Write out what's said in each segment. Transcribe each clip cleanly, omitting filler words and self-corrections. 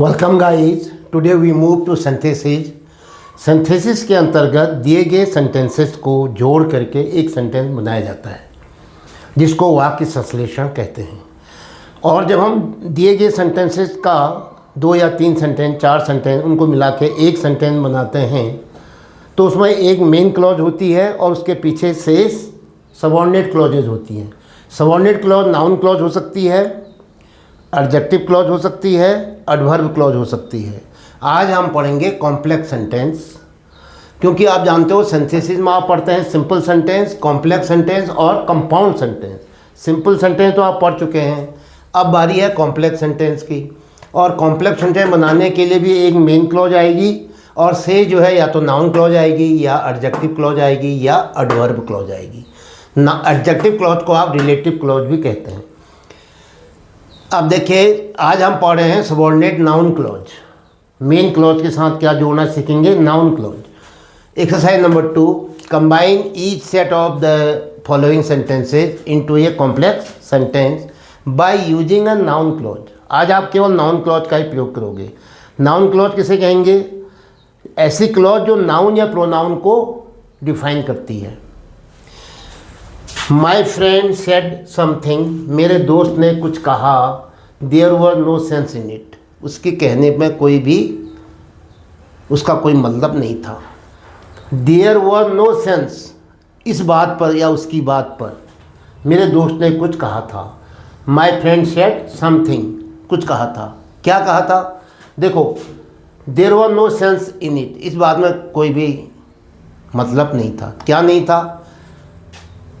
Welcome guys, today we move to synthesis. Synthesis के अंतर्गत दिए गए सेंटेंसेस को जोड़ करके एक सेंटेंस बनाया जाता है जिसको वाक्य संश्लेषण कहते हैं। और जब हम दिए गए सेंटेंसेस का 2 या 3 सेंटेंस, 4 सेंटेंस उनको मिला के एक सेंटेंस बनाते हैं तो उसमें एक मेन क्लॉज होती है और उसके पीछे से सबऑर्डिनेट क्लॉजेज होती हैं। सबऑर्डिनेट क्लॉज नाउन क्लॉज हो सकती है, एडजेक्टिव क्लॉज हो सकती है, एडवर्ब क्लॉज हो सकती है। आज हम पढ़ेंगे कॉम्प्लेक्स सेंटेंस, क्योंकि आप जानते हो सिंथेसिस में आप पढ़ते हैं सिंपल सेंटेंस, कॉम्प्लेक्स सेंटेंस और कंपाउंड सेंटेंस। सिंपल सेंटेंस तो आप पढ़ चुके हैं, अब बारी है कॉम्प्लेक्स सेंटेंस की। और कॉम्प्लेक्स सेंटेंस बनाने के लिए भी एक मेन क्लॉज आएगी और से जो है या तो नाउन क्लॉज आएगी या एडजेक्टिव क्लॉज आएगी या एडवर्ब क्लॉज आएगी। ना एडजेक्टिव क्लॉज को आप रिलेटिव क्लॉज भी कहते हैं। अब देखिए, आज हम पढ़ रहे हैं subordinate noun clause. Main clause के साथ क्या जोड़ना सीखेंगे? Noun clause. Exercise number 2, combine each set of the following sentences into a complex sentence by using a noun clause. आज आप केवल नाउन क्लॉज का ही प्रयोग करोगे। नाउन क्लॉज किसे कहेंगे? ऐसी क्लॉज जो नाउन या प्रोनाउन को डिफाइन करती है। माई फ्रेंड सेड समथिंग, मेरे दोस्त ने कुछ कहा। There was no sense in it, उसके कहने में कोई भी उसका कोई मतलब नहीं था। देयर वॉज नो सेंस, इस बात पर या उसकी बात पर मेरे दोस्त ने कुछ कहा था। माई फ्रेंड सेड समथिंग, कुछ कहा था। क्या कहा था? देखो, there was no sense in it, इस बात में कोई भी मतलब नहीं था। क्या नहीं था?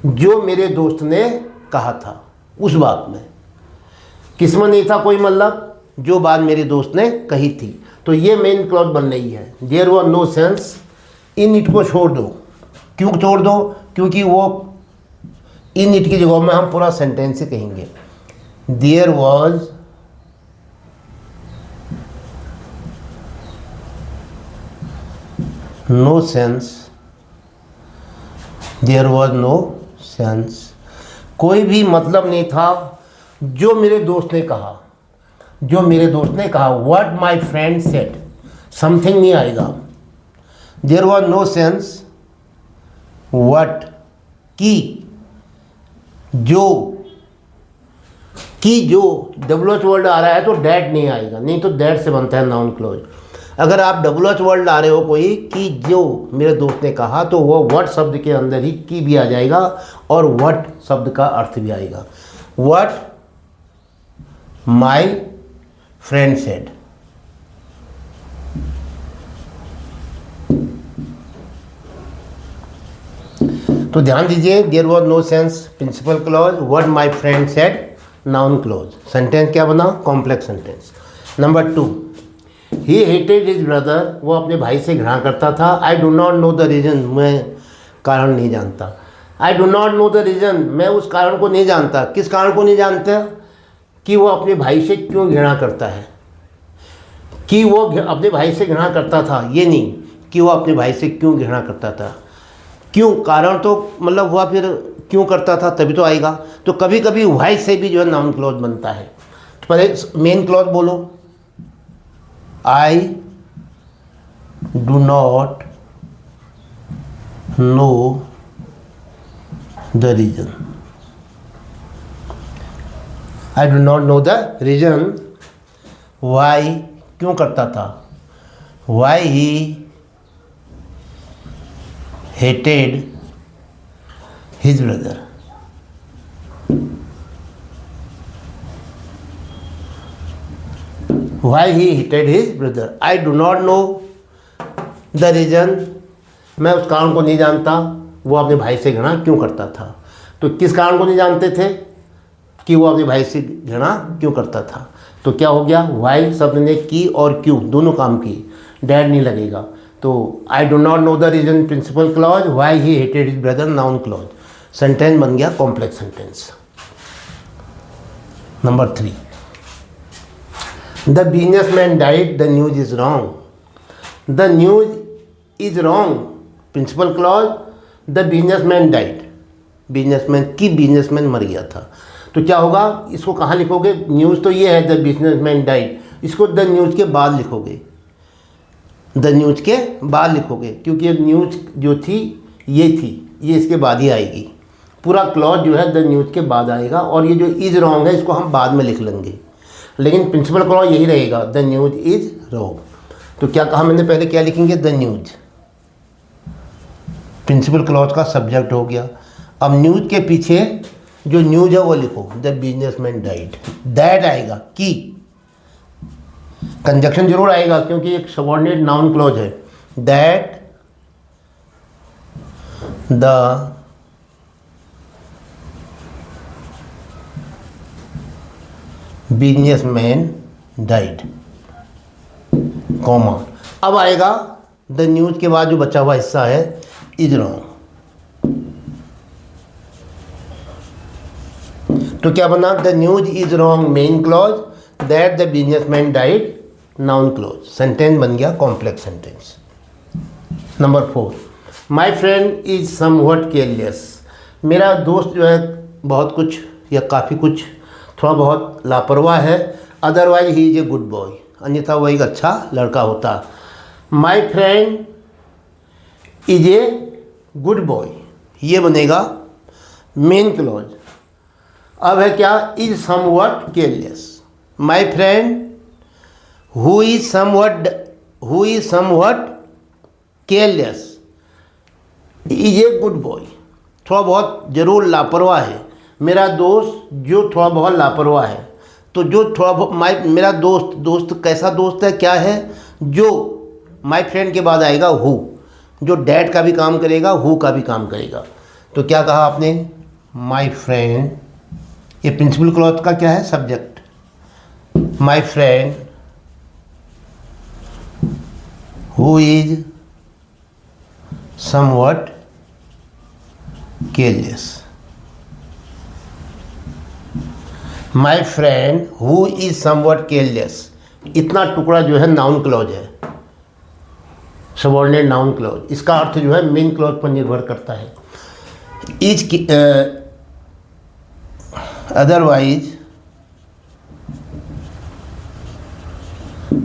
जो मेरे दोस्त ने कहा था उस बात में। किस में नहीं था कोई मतलब? जो बात मेरे दोस्त ने कही थी। तो ये मेन क्लॉज बन रही है। There was no sense in it को छोड़ दो। क्यों छोड़ दो? क्योंकि वो इन इट की जगह में हम पूरा सेंटेंस से कहेंगे। There was no sense, there was no sense, कोई भी मतलब नहीं था जो मेरे दोस्त ने कहा। जो मेरे दोस्त ने कहा, what my friend said, something नहीं आएगा। There was no sense what, की जो डब्ल्यूएच वर्ड आ रहा है तो डैट नहीं आएगा, नहीं तो डैट से बनता है नाउन क्लॉज। अगर आप डब्ल्यूएच वर्ड ला रहे हो कोई, कि जो मेरे दोस्त ने कहा, तो वो व्हाट शब्द के अंदर ही की भी आ जाएगा और व्हाट शब्द का अर्थ भी आएगा। What my friend said. तो ध्यान दीजिए, there was no sense principal clause, what my friend said noun clause. Sentence क्या बना? Complex sentence. Number 2, he hated his brother, वो अपने भाई से घृणा करता था। I do not know the reason, मैं कारण नहीं जानता। I do not know the reason, मैं उस कारण को नहीं जानता। किस कारण को नहीं जानता? कि वो अपने भाई से क्यों घृणा करता है। कि वो अपने भाई से घृणा करता था, ये नहीं कि वो अपने भाई से क्यों घृणा करता था। क्यों, कारण तो मतलब हुआ, फिर क्यों करता था तभी तो आएगा। तो कभी कभी वाई से भी जो है नाउन क्लॉज बनता है। तो पहले मेन क्लॉज बोलो। I do not know the reason. I do not know the reason why, क्यों करता था। Why he hated his brother. Why he hated his brother. I do not know the reason, मैं उस कारण को नहीं जानता वो अपने भाई से घृणा क्यों करता था। तो किस कारण को नहीं जानते थे? कि वो अपने भाई से घृणा क्यों करता था। तो क्या हो गया? वाई शब्द ने की और क्यों दोनों काम की, डैड नहीं लगेगा। तो I do not know the reason principal clause, why he hated his brother noun clause. Sentence बन गया complex sentence. Number 3, The businessman died, the news is wrong. The news is wrong. Principal clause, the businessman died. Businessman मर गया था। तो क्या होगा? इसको कहाँ लिखोगे? न्यूज़ तो ये है द बिजनेसमैन डाइड, इसको द न्यूज़ के बाद लिखोगे, द न्यूज़ के बाद लिखोगे, क्योंकि ये न्यूज़ जो थी ये इसके बाद ही आएगी। पूरा क्लॉज जो है द न्यूज़ के बाद आएगा, और ये जो इज़ रॉन्ग है इसको हम बाद में लिख लेंगे, लेकिन प्रिंसिपल क्लॉज यही रहेगा, द न्यूज़ इज़ रॉन्ग। तो क्या कहा मैंने पहले, क्या लिखेंगे, द न्यूज़, प्रिंसिपल क्लॉज का सब्जेक्ट हो गया। अब न्यूज़ के पीछे जो न्यूज़ है वो लिखो, द बिजनेसमैन डाइड। दैट आएगा, की कंजक्शन जरूर आएगा क्योंकि एक सबऑर्डिनेट नाउन क्लॉज है। That the businessman died, comma. अब आएगा द न्यूज़ के बाद जो बचा हुआ हिस्सा है, इज रॉन्ग। तो क्या बना, the news is wrong main clause, that the businessman died noun clause. Sentence बन गया complex sentence. Number 4, my friend is somewhat careless. मेरा दोस्त जो है बहुत कुछ या काफ़ी कुछ थोड़ा बहुत लापरवाह है, otherwise he is a good boy, अन्यथा वह एक अच्छा लड़का होता। My friend is a good boy, ये बनेगा मेन क्लॉज। अब है क्या, is somewhat careless. My friend who is somewhat careless is a good boy, थोड़ा बहुत जरूर लापरवाह है। मेरा दोस्त जो थोड़ा बहुत लापरवाह है, तो जो थोड़ा बहुत मेरा दोस्त कैसा दोस्त है, क्या है, जो माई फ्रेंड के बाद आएगा हु, जो डैड का भी काम करेगा, हु का भी काम करेगा। तो क्या कहा आपने, माई फ्रेंड, ये प्रिंसिपल क्लॉज का क्या है, subject. My friend who is somewhat careless, my friend who is somewhat careless, इतना टुकड़ा जो है नाउन क्लॉज है, सबऑर्डिनेट नाउन क्लॉज। इसका अर्थ जो है मेन क्लॉज पर निर्भर करता है। Is otherwise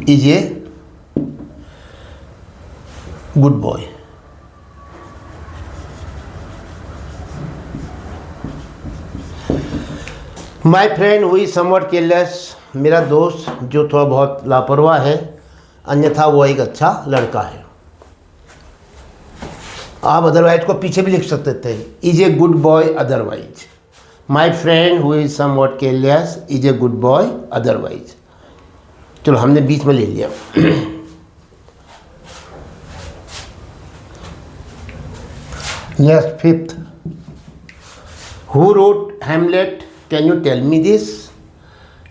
is a good boy. My friend who is somewhat careless, मेरा दोस्त जो थोड़ा बहुत लापरवाह है, अन्यथा वो एक अच्छा लड़का है। आप अदरवाइज को पीछे भी लिख सकते थे, is a good boy otherwise. My friend who is somewhat careless is a good boy otherwise. चलो हमने बीच में ले लिया। Next 5th, who wrote Hamlet, can you tell me this.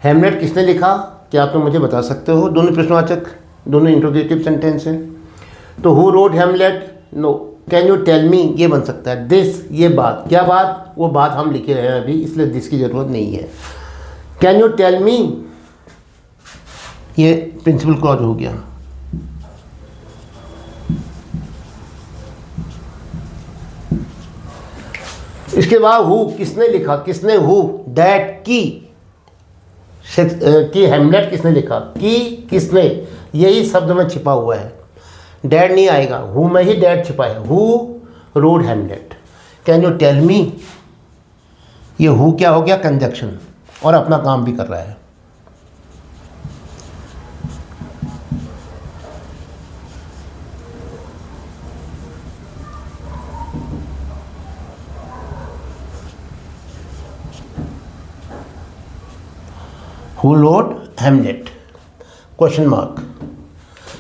Hamlet किसने लिखा, क्या आप तो मुझे बता सकते हो। दोनों प्रश्नवाचक, दोनों इंट्रोगेटिव सेंटेंस हैं। तो who wrote Hamlet, no. Can you tell me, ये बन सकता है। दिस, ये बात, क्या बात, वो बात हम लिखे रहे हैं अभी, इसलिए दिस की ज़रूरत नहीं है। कैन यू टेल मी, ये प्रिंसिपल क्लॉज हो गया। इसके बाद हु, किसने लिखा, किसने, हु, दैट, की हेमलेट किसने लिखा, की किसने, यही शब्द में छिपा हुआ है। डैड नहीं आएगा, हु में ही डैड छिपा है। Who wrote Hamlet. Can you tell me, ये हु क्या हो गया, कंजक्शन, और अपना काम भी कर रहा है। Who wrote Hamlet, question mark.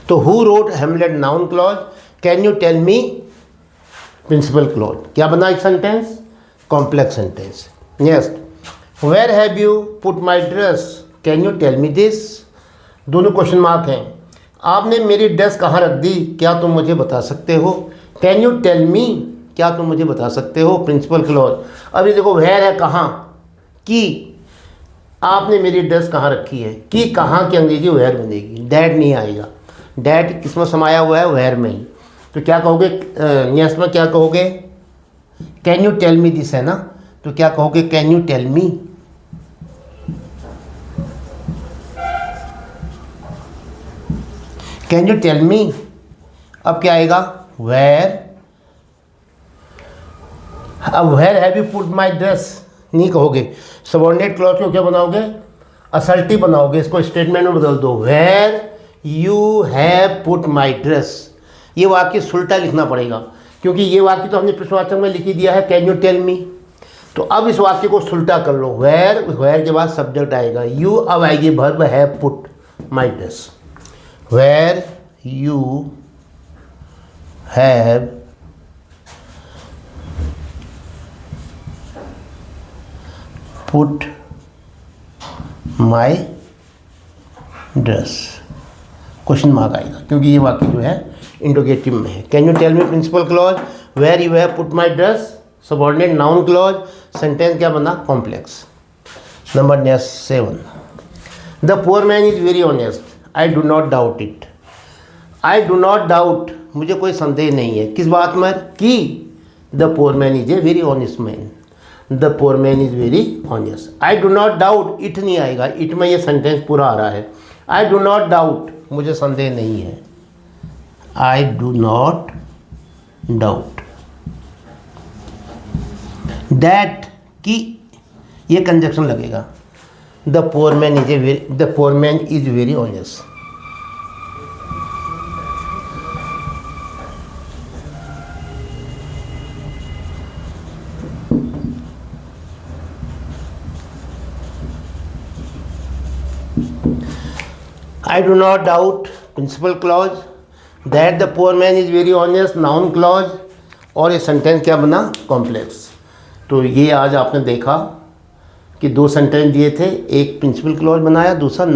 तो who wrote Hamlet noun clause, can you tell me principal clause. क्या बना एक sentence, complex sentence. Next, where have you put my dress, can you tell me this. दोनों question mark हैं। आपने मेरी dress कहाँ रख दी, क्या तुम मुझे बता सकते हो। कैन यू टेल मी, क्या तुम मुझे बता सकते हो, प्रिंसिपल क्लॉज। अभी देखो वेयर है कहाँ, की, आपने मेरी ड्रेस कहाँ रखी है, कि कहाँ की अंग्रेजी वेयर बनेगी, डैड नहीं आएगा। डैड किसमें समाया हुआ है, वेयर में ही। तो क्या कहोगे, नेक्स्ट में क्या कहोगे, can you tell me this है ना, तो क्या कहोगे, can you tell me. Can you tell me, अब क्या आएगा, वेयर, अब where have you put my dress नहीं कहोगे, सबऑर्डिनेट क्लॉज को क्या बनाओगे, असर्टिव बनाओगे, इसको स्टेटमेंट में बदल दो, where you have put my dress. ये वाक्य उल्टा लिखना पड़ेगा क्योंकि ये वाक्य तो हमने प्रश्नवाचक में लिख ही दिया है, कैन यू टेल मी। तो अब इस वाक्य को उल्टा कर लो, वेयर, वेयर के बाद सब्जेक्ट आएगा, यू, अब आएगी verb have put my dress, where you have put my dress, question mark आएगा क्योंकि ये वाक्य जो है इंट्रोगेटिव में है। Can you tell me principal clause, where you have put my dress, subordinate noun clause, sentence क्या बना, complex. Number next 7, the poor man is very honest, I do not doubt it. I do not doubt, मुझे कोई संदेह नहीं है, किस बात में, कि the poor man is a very honest man, the poor man is very honest. I do not doubt, it नहीं आएगा, इट में ये सेंटेंस पूरा आ रहा है, आई डू नॉट डाउट, मुझे संदेह नहीं है, आई डू नॉट डाउट दैट, कि ये कंजक्शन लगेगा, the poor man is a very, the poor man is very honest. I do not doubt, principal clause, that the poor man is very honest, noun clause, और ये sentence क्या बना, complex. तो ये आज आपने देखा कि 2 सेंटेंस दिए थे, एक प्रिंसिपल क्लॉज बनाया, दूसरा